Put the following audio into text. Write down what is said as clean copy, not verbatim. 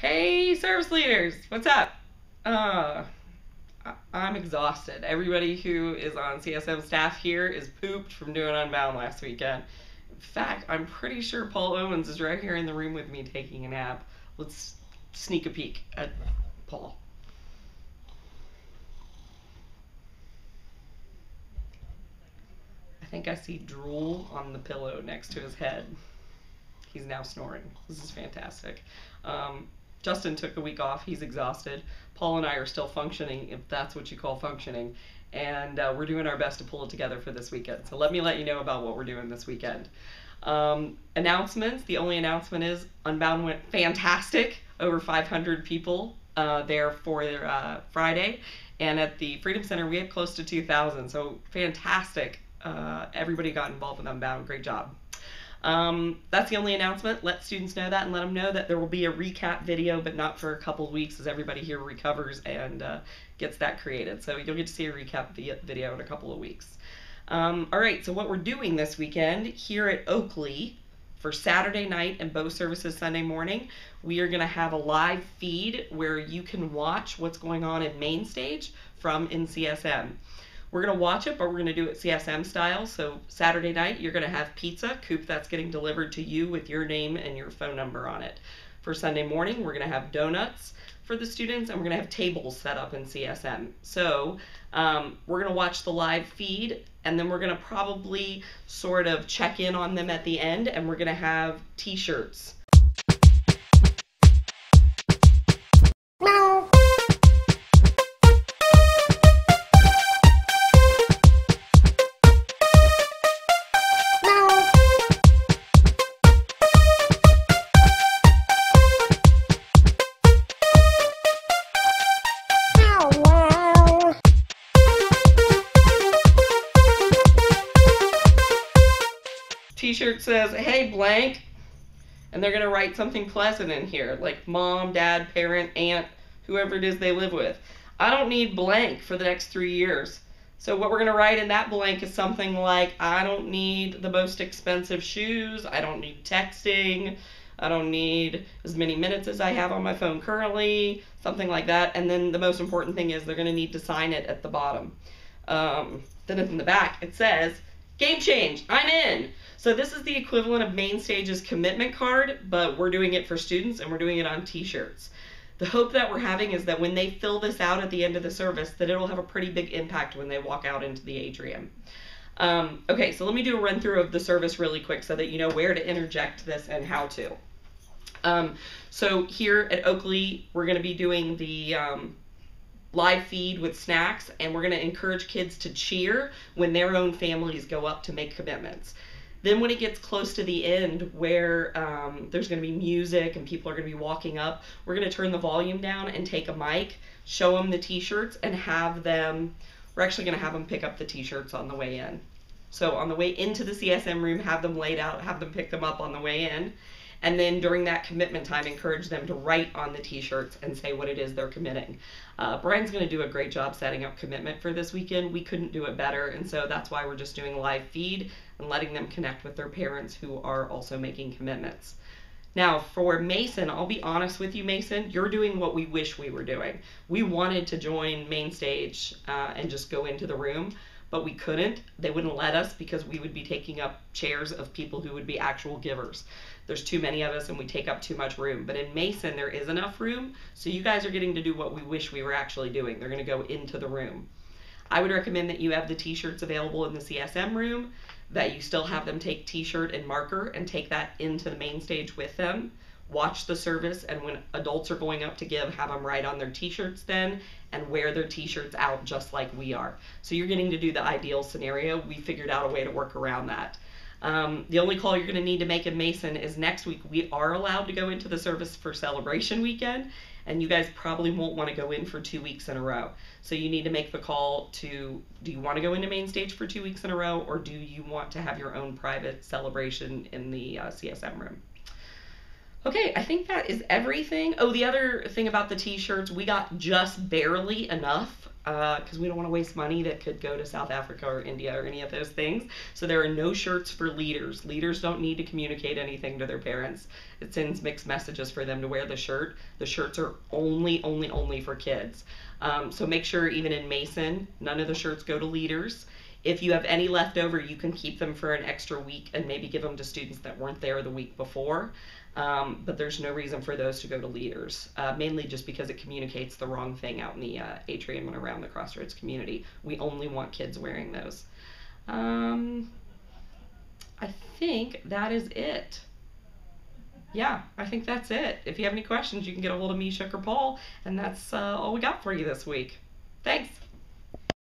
Hey, service leaders, what's up? Uh, I'm exhausted. Everybody who is on CSM staff here is pooped from doing Unbound last weekend. In fact, I'm pretty sure Paul Owens is right here in the room with me taking a nap. Let's sneak a peek at Paul. I think I see drool on the pillow next to his head. He's now snoring. This is fantastic. Justin took the week off. He's exhausted. Paul and I are still functioning, if that's what you call functioning, and we're doing our best to pull it together for this weekend. So let me let you know about what we're doing this weekend. Announcements. The only announcement is Unbound went fantastic. Over 500 people there for Friday. And at the Freedom Center, we had close to 2,000. So fantastic. Everybody got involved with Unbound. Great job. That's the only announcement. Let students know that and let them know that there will be a recap video, but not for a couple of weeks as everybody here recovers and gets that created. So you'll get to see a recap video in a couple of weeks. All right, so what we're doing this weekend here at Oakley for Saturday night and both services Sunday morning, we are going to have a live feed where you can watch what's going on in main stage from NCSM. We're going to watch it, but we're going to do it CSM style. So Saturday night, you're going to have pizza, coop that's getting delivered to you with your name and your phone number on it. For Sunday morning, we're going to have donuts for the students, and we're going to have tables set up in CSM. So we're going to watch the live feed, and then we're going to probably sort of check in on them at the end, and we're going to have t-shirts. T-shirt says, "Hey blank," and they're going to write something pleasant in here, like mom, dad, parent, aunt, whoever it is they live with. I don't need blank for the next 3 years. So what we're going to write in that blank is something like, I don't need the most expensive shoes, I don't need texting, I don't need as many minutes as I have on my phone currently, something like that. And then the most important thing is they're going to need to sign it at the bottom. Then in the back it says, "Game change, I'm in." So this is the equivalent of Main Stage's commitment card, but we're doing it for students and we're doing it on t-shirts. The hope that we're having is that when they fill this out at the end of the service, that it'll have a pretty big impact when they walk out into the atrium. Okay, so let me do a run through of the service really quick so that you know where to interject this and how to. So here at Oakley, we're going to be doing the live feed with snacks, and we're going to encourage kids to cheer when their own families go up to make commitments. Then when it gets close to the end where there's going to be music and people are going to be walking up, we're going to turn the volume down and take a mic, show them the t-shirts, and have them, we're actually going to have them pick up the t-shirts on the way in. So on the way into the CSM room, have them laid out, have them pick them up on the way in. And then during that commitment time, encourage them to write on the t-shirts and say what it is they're committing. Brian's going to do a great job setting up commitment for this weekend. We couldn't do it better, and so that's why we're just doing live feed and letting them connect with their parents who are also making commitments. Now, for Mason, I'll be honest with you, Mason, you're doing what we wish we were doing. We wanted to join Main Stage and just go into the room, but we couldn't. They wouldn't let us because we would be taking up chairs of people who would be actual givers. There's too many of us and we take up too much room. But in Mason, there is enough room, so you guys are getting to do what we wish we were actually doing. They're going to go into the room. I would recommend that you have the t-shirts available in the CSM room, that you still have them take t-shirt and marker and take that into the main stage with them. Watch the service, and when adults are going up to give, have them write on their t-shirts then and wear their t-shirts out just like we are. So you're getting to do the ideal scenario. We figured out a way to work around that. The only call you're going to need to make in Mason is next week. We are allowed to go into the service for celebration weekend, and you guys probably won't want to go in for 2 weeks in a row. So you need to make the call to, do you want to go into main stage for 2 weeks in a row, or do you want to have your own private celebration in the CSM room? Okay, I think that is everything. Oh, the other thing about the t-shirts, we got just barely enough because we don't want to waste money that could go to South Africa or India or any of those things. So there are no shirts for leaders. Leaders don't need to communicate anything to their parents. It sends mixed messages for them to wear the shirt. The shirts are only for kids. So make sure even in Mason, none of the shirts go to leaders. If you have any left over, you can keep them for an extra week and maybe give them to students that weren't there the week before. But there's no reason for those to go to leaders, mainly just because it communicates the wrong thing out in the atrium and around the Crossroads community. We only want kids wearing those. Um, I think that is it. Yeah, I think that's it. If you have any questions, you can get a hold of me, Shook, or Paul, and that's all we got for you this week. Thanks.